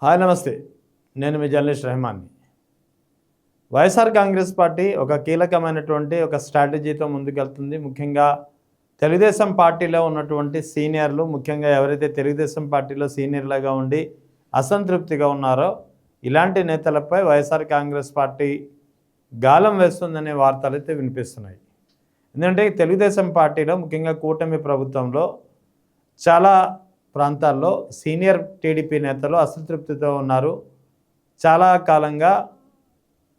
Hi నమస్తే. నేను మీ journalist రెహమాన్ని. YSR Congress party ఒక కీలకమైనటువంటి ఒక స్ట్రాటజీతో ముందుకెళ్తుంది. ముఖ్యంగా తెలుగుదేశం పార్టీలో ఉన్నటువంటి సీనియర్లు, ముఖ్యంగా ఎవరైతే తెలుగుదేశం పార్టీలో సీనియర్లుగా ఉండి అసంతృప్తిగా ఉన్నారో ఇలాంటి నేతలపై వైఎస్ఆర్ కాంగ్రెస్ పార్టీ గాలం వేస్తుందనే వార్తలు అయితే వినిపిస్తున్నాయి. ఎందుకంటే తెలుగుదేశం పార్టీలో ముఖ్యంగా కూటమి ప్రభుత్వంలో చాలా ప్రాంతాల్లో సీనియర్ టీడీపీ నేతలు అసంతృప్తితో ఉన్నారు. చాలా కాలంగా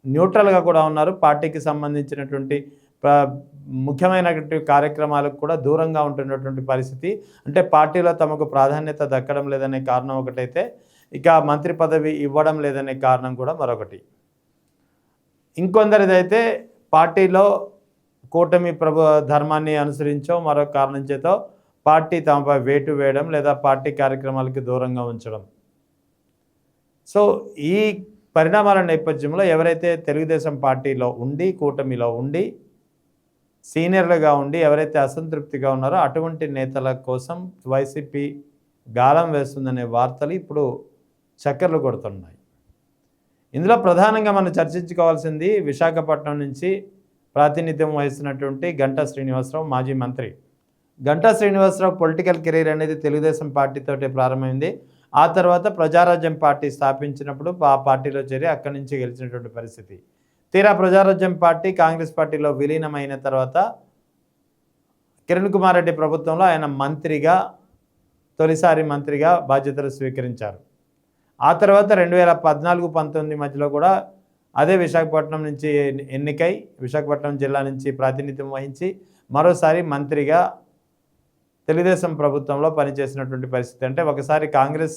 న్యూట్రల్గా కూడా ఉన్నారు. పార్టీకి సంబంధించినటువంటి ముఖ్యమైనటువంటి కార్యక్రమాలకు కూడా దూరంగా ఉంటున్నటువంటి పరిస్థితి. అంటే పార్టీలో తమకు ప్రాధాన్యత దక్కడం లేదనే కారణం ఒకటైతే, ఇక మంత్రి పదవి ఇవ్వడం లేదనే కారణం కూడా మరొకటి. ఇంకొందరిదైతే పార్టీలో కూటమి ధర్మాన్ని అనుసరించో మరొక కారణం చేతో పార్టీ తమపై వేటు వేయడం లేదా పార్టీ కార్యక్రమాలకి దూరంగా ఉంచడం. సో ఈ పరిణామాల నేపథ్యంలో ఎవరైతే తెలుగుదేశం పార్టీలో ఉండి కూటమిలో ఉండి సీనియర్లుగా ఉండి ఎవరైతే అసంతృప్తిగా ఉన్నారో అటువంటి నేతల కోసం వైసీపీ గాలం వేస్తుందనే వార్తలు ఇప్పుడు చక్కర్లు కొడుతున్నాయి. ఇందులో ప్రధానంగా మనం చర్చించుకోవాల్సింది విశాఖపట్నం నుంచి ప్రాతినిధ్యం వహిస్తున్నటువంటి గంటా శ్రీనివాసరావు, మాజీ మంత్రి. గంటా శ్రీనివాసరావు పొలిటికల్ కెరీర్ అనేది తెలుగుదేశం పార్టీతోటే ప్రారంభమైంది. ఆ తర్వాత ప్రజారాజ్యం పార్టీ స్థాపించినప్పుడు ఆ పార్టీలో చేరి అక్కడి నుంచి గెలిచినటువంటి పరిస్థితి. తీరా ప్రజారాజ్యం పార్టీ కాంగ్రెస్ పార్టీలో విలీనమైన తర్వాత కిరణ్ కుమార్ రెడ్డి ప్రభుత్వంలో ఆయన తొలిసారి మంత్రిగా బాధ్యతలు స్వీకరించారు. ఆ తర్వాత 2014-19 మధ్యలో కూడా అదే విశాఖపట్నం నుంచి ఎన్నికై విశాఖపట్నం జిల్లా నుంచి ప్రాతినిధ్యం వహించి మరోసారి మంత్రిగా తెలుగుదేశం ప్రభుత్వంలో పనిచేసినటువంటి పరిస్థితి. అంటే ఒకసారి కాంగ్రెస్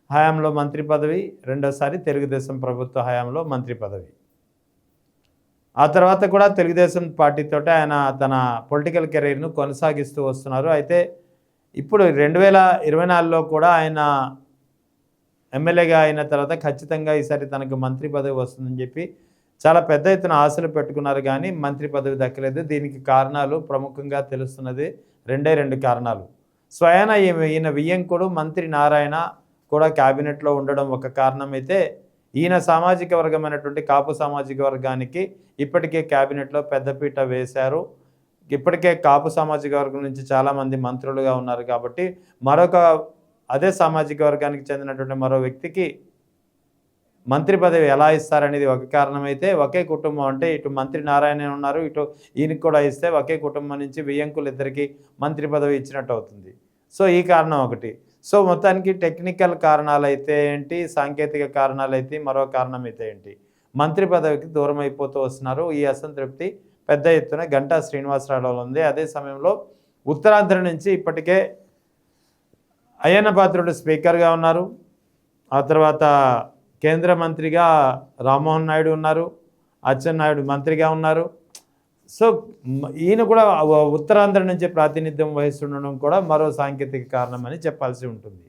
హయాంలో మంత్రి పదవి, రెండోసారి తెలుగుదేశం ప్రభుత్వ హయాంలో మంత్రి పదవి. ఆ తర్వాత కూడా తెలుగుదేశం పార్టీతోటే ఆయన తన పొలిటికల్ కెరీర్ను కొనసాగిస్తూ వస్తున్నారు. అయితే ఇప్పుడు 2024లో కూడా ఆయన ఎమ్మెల్యేగా అయిన తర్వాత ఖచ్చితంగా ఈసారి తనకు మంత్రి పదవి వస్తుందని చెప్పి చాలా పెద్ద ఎత్తున ఆశలు పెట్టుకున్నారు, కానీ మంత్రి పదవి దక్కలేదు. దీనికి కారణాలు ప్రముఖంగా తెలుస్తున్నది రెండు కారణాలు. స్వయాన ఈయన వియ్యంకుడు మంత్రి నారాయణ కూడా క్యాబినెట్లో ఉండడం ఒక కారణం అయితే, ఈయన సామాజిక వర్గమైనటువంటి కాపు సామాజిక వర్గానికి ఇప్పటికే క్యాబినెట్లో పెద్దపీట వేశారు. ఇప్పటికే కాపు సామాజిక వర్గం నుంచి చాలామంది మంత్రులుగా ఉన్నారు కాబట్టి అదే సామాజిక వర్గానికి చెందినటువంటి మరో వ్యక్తికి మంత్రి పదవి ఎలా ఇస్తారనేది ఒక కారణమైతే, ఒకే కుటుంబం అంటే ఇటు మంత్రి నారాయణ ఉన్నారు, ఇటు ఈయనకి కూడా ఇస్తే ఒకే కుటుంబం నుంచి వియ్యంకులు ఇద్దరికి మంత్రి పదవి ఇచ్చినట్టు అవుతుంది. సో ఈ కారణం ఒకటి. సో మొత్తానికి టెక్నికల్ కారణాలు అయితే ఏంటి, సాంకేతిక కారణాలు అయితే మరో కారణం అయితే ఏంటి, మంత్రి పదవికి దూరం అయిపోతూ వస్తున్నారు. ఈ అసంతృప్తి పెద్ద ఎత్తున గంటా శ్రీనివాసరావులో ఉంది. అదే సమయంలో ఉత్తరాంధ్ర నుంచి ఇప్పటికే అయ్యన్న పాత్రుడు స్పీకర్గా ఉన్నారు. ఆ తర్వాత కేంద్ర మంత్రిగా రామ్మోహన్ నాయుడు ఉన్నారు, అచ్చెన్నాయుడు మంత్రిగా ఉన్నారు. సో ఈయన కూడా ఉత్తరాంధ్ర నుంచి ప్రాతినిధ్యం వహిస్తుండడం కూడా మరో సాంకేతిక కారణం అని చెప్పాల్సి ఉంటుంది.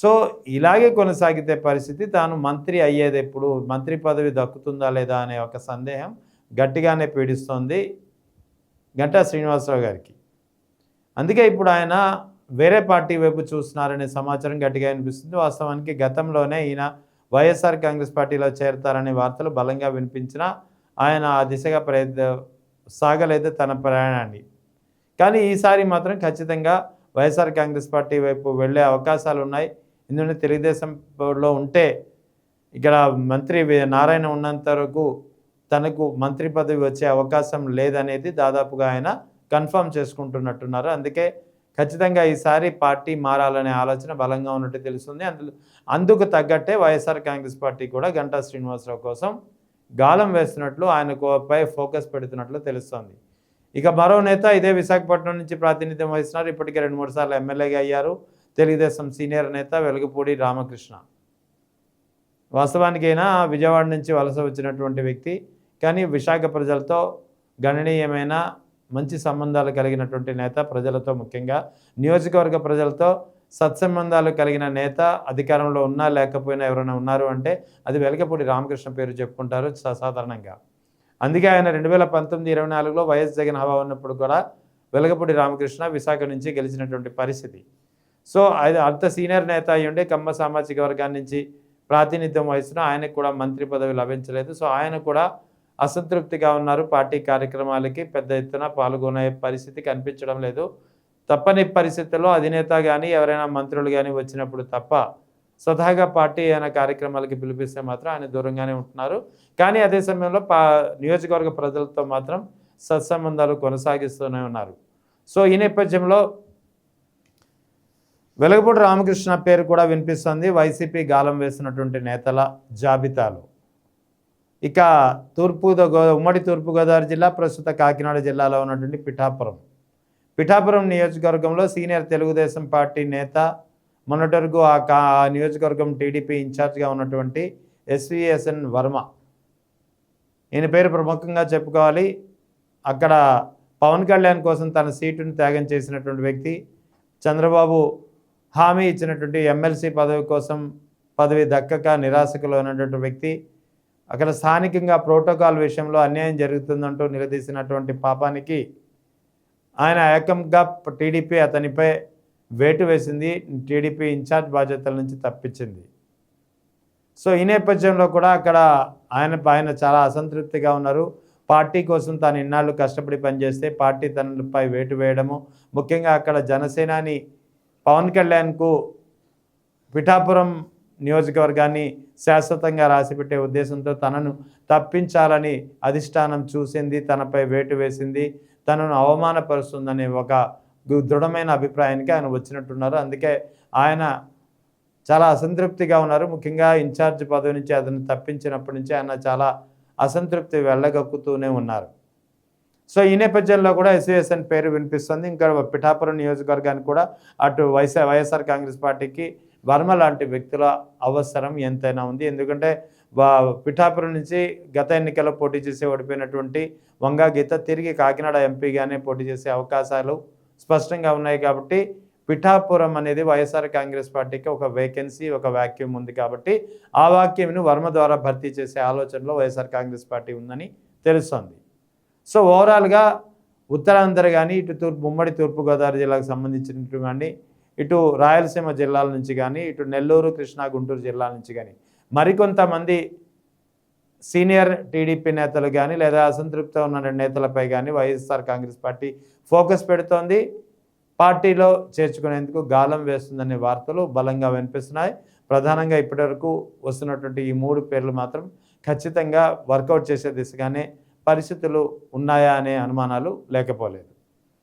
సో ఇలాగే కొనసాగితే పరిస్థితి తాను మంత్రి అయ్యేది ఎప్పుడు, మంత్రి పదవి దక్కుతుందా లేదా అనే ఒక సందేహం గట్టిగానే పీడిస్తోంది గంటా శ్రీనివాసరావు గారికి. అందుకే ఇప్పుడు ఆయన వేరే పార్టీ వైపు చూస్తున్నారనే సమాచారం గట్టిగా వినిపిస్తుంది. వాస్తవానికి గతంలోనే ఈయన వైఎస్ఆర్ కాంగ్రెస్ పార్టీలో చేరతారనే వార్తలు బలంగా వినిపించినా ఆయన ఆ దిశగా సాగలేదు తన ప్రయాణాన్ని. కానీ ఈసారి మాత్రం ఖచ్చితంగా వైఎస్ఆర్ కాంగ్రెస్ పార్టీ వైపు వెళ్ళే అవకాశాలు ఉన్నాయి. ఎందుకంటే తెలుగుదేశంలో ఉంటే ఇక్కడ మంత్రి నారాయణ ఉన్నంత వరకు తనకు మంత్రి పదవి వచ్చే అవకాశం లేదనేది దాదాపుగా ఆయన కన్ఫర్మ్ చేసుకుంటున్నట్టున్నారు. అందుకే ఖచ్చితంగా ఈసారి పార్టీ మారాలనే ఆలోచన బలంగా ఉన్నట్టు తెలుస్తుంది. అందుకు తగ్గట్టే వైఎస్ఆర్ కాంగ్రెస్ పార్టీ కూడా గంటా శ్రీనివాసరావు కోసం గాలం వేస్తున్నట్లు, ఆయనపై ఫోకస్ పెడుతున్నట్లు తెలుస్తోంది. ఇక మరో నేత ఇదే విశాఖపట్నం నుంచి ప్రాతినిధ్యం వహిస్తున్నారు. ఇప్పటికే 2-3 సార్లు ఎమ్మెల్యేగా అయ్యారు. తెలుగుదేశం సీనియర్ నేత వెలుగుపూడి రామకృష్ణ. వాస్తవానికి అయినా విజయవాడ నుంచి వలస వచ్చినటువంటి వ్యక్తి, కానీ విశాఖ ప్రజలతో గణనీయమైన మంచి సంబంధాలు కలిగినటువంటి నేత. ప్రజలతో, ముఖ్యంగా నియోజకవర్గ ప్రజలతో సత్సంబంధాలు కలిగిన నేత. అధికారంలో ఉన్నా లేకపోయినా ఎవరైనా ఉన్నారు అంటే అది వెలగపూడి రామకృష్ణ పేరు చెప్పుకుంటారు సాధారణంగా. అందుకే ఆయన 2019-24లో వైఎస్ జగన్ హవా ఉన్నప్పుడు కూడా వెలగపూడి రామకృష్ణ విశాఖ నుంచి గెలిచినటువంటి పరిస్థితి. సో అది అంత సీనియర్ నేత అయ్యుండే కమ్మ సామాజిక వర్గాన్ని నుంచి ప్రాతినిధ్యం వహిస్తున్న ఆయనకు కూడా మంత్రి పదవి లభించలేదు. సో ఆయన కూడా అసంతృప్తిగా ఉన్నారు. పార్టీ కార్యక్రమాలకి పెద్ద ఎత్తున పాల్గొనే పరిస్థితి కనిపించడం లేదు. తప్పని పరిస్థితుల్లో అధినేత గానీ, ఎవరైనా మంత్రులు గానీ వచ్చినప్పుడు తప్ప స్వతహాగా పార్టీ ఏమైనా కార్యక్రమాలకి పిలిపిస్తే మాత్రం ఆయన దూరంగానే ఉంటున్నారు. కానీ అదే సమయంలో నియోజకవర్గ ప్రజలతో మాత్రం సత్సంబంధాలు కొనసాగిస్తూనే ఉన్నారు. సో ఈ నేపథ్యంలో వెలగపూడి రామకృష్ణ పేరు కూడా వినిపిస్తుంది వైసీపీ గాలం వేసినటువంటి నేతల జాబితాలో. ఇక ఉమ్మడి తూర్పుగోదావరి జిల్లా, ప్రస్తుత కాకినాడ జిల్లాలో ఉన్నటువంటి పిఠాపురం నియోజకవర్గంలో సీనియర్ తెలుగుదేశం పార్టీ నేత, మొన్నటి వరకు ఆ నియోజకవర్గం టీడీపీ ఇన్ఛార్జ్గా ఉన్నటువంటి ఎస్విఎస్ఎన్ వర్మ, ఈయన పేరు ప్రముఖంగా చెప్పుకోవాలి. అక్కడ పవన్ కళ్యాణ్ కోసం తన సీటును త్యాగం చేసినటువంటి వ్యక్తి, చంద్రబాబు హామీ ఇచ్చినటువంటి ఎమ్మెల్సీ పదవి దక్కక నిరాశకులో ఉన్నటువంటి వ్యక్తి, అక్కడ స్థానికంగా ప్రోటోకాల్ విషయంలో అన్యాయం జరుగుతుందంటూ నిలదీసినటువంటి పాపానికి ఆయన ఏకంగా టీడీపీ అతనిపై వేటు వేసింది, టీడీపీ ఇన్ఛార్జ్ బాధ్యతల నుంచి తప్పించింది. సో ఈ నేపథ్యంలో కూడా అక్కడ ఆయన చాలా అసంతృప్తిగా ఉన్నారు. పార్టీ కోసం తాను ఇన్నాళ్ళు కష్టపడి పనిచేస్తే పార్టీ తనపై వేటు వేయడము, ముఖ్యంగా అక్కడ జనసేనాని పవన్ కళ్యాణ్కు పిఠాపురం నియోజకవర్గాన్ని శాశ్వతంగా రాసిపెట్టే ఉద్దేశంతో తనను తప్పించాలని అధిష్టానం చూసింది, తనపై వేటు వేసింది, తనను అవమానపరుస్తుందనే ఒక దృఢమైన అభిప్రాయానికి ఆయన వచ్చినట్టున్నారు. అందుకే ఆయన చాలా అసంతృప్తిగా ఉన్నారు. ముఖ్యంగా ఇన్ఛార్జ్ పదవి నుంచి అతను తప్పించినప్పటి నుంచి ఆయన చాలా అసంతృప్తి వెళ్ళగక్కుతూనే ఉన్నారు. సో ఈ నేపథ్యంలో కూడా ఎస్విఎస్ఎన్ పేరు వినిపిస్తుంది. ఇంకా పిఠాపురం నియోజకవర్గానికి కూడా అటు వైఎస్ఆర్ కాంగ్రెస్ పార్టీకి వర్మ లాంటి వ్యక్తుల అవసరం ఎంతైనా ఉంది. ఎందుకంటే పిఠాపురం నుంచి గత ఎన్నికల్లో పోటీ చేసి ఓడిపోయినటువంటి వంగా గీత తిరిగి కాకినాడ ఎంపీగానే పోటీ చేసే అవకాశాలు స్పష్టంగా ఉన్నాయి. కాబట్టి పిఠాపురం అనేది వైఎస్ఆర్ కాంగ్రెస్ పార్టీకి ఒక వేకెన్సీ, ఒక వాక్యూమ్ ఉంది. కాబట్టి ఆ వాక్యూమ్ను వర్మ ద్వారా భర్తీ చేసే ఆలోచనలో వైఎస్ఆర్ కాంగ్రెస్ పార్టీ ఉందని తెలుస్తోంది. సో ఓవరాల్గా ఉత్తరాంధ్ర కానీ, ఇటు ఉమ్మడి తూర్పుగోదావరి జిల్లాకు సంబంధించినట్టు కానీ, ఇటు రాయలసీమ జిల్లాల నుంచి కానీ, ఇటు నెల్లూరు, కృష్ణా, గుంటూరు జిల్లాల నుంచి కానీ మరికొంతమంది సీనియర్ టీడీపీ నేతలు కానీ, లేదా అసంతృప్తితో ఉన్న నేతలపై కానీ వైఎస్ఆర్ కాంగ్రెస్ పార్టీ ఫోకస్ పెడుతోంది. పార్టీలో చేర్చుకునేందుకు గాలం వేస్తుందనే వార్తలు బలంగా వినిపిస్తున్నాయి. ప్రధానంగా ఇప్పటివరకు వస్తున్నటువంటి ఈ 3 పేర్లు మాత్రం ఖచ్చితంగా వర్కౌట్ చేసే దిశగానే పరిస్థితులు ఉన్నాయా అనే అనుమానాలు లేకపోలేదు.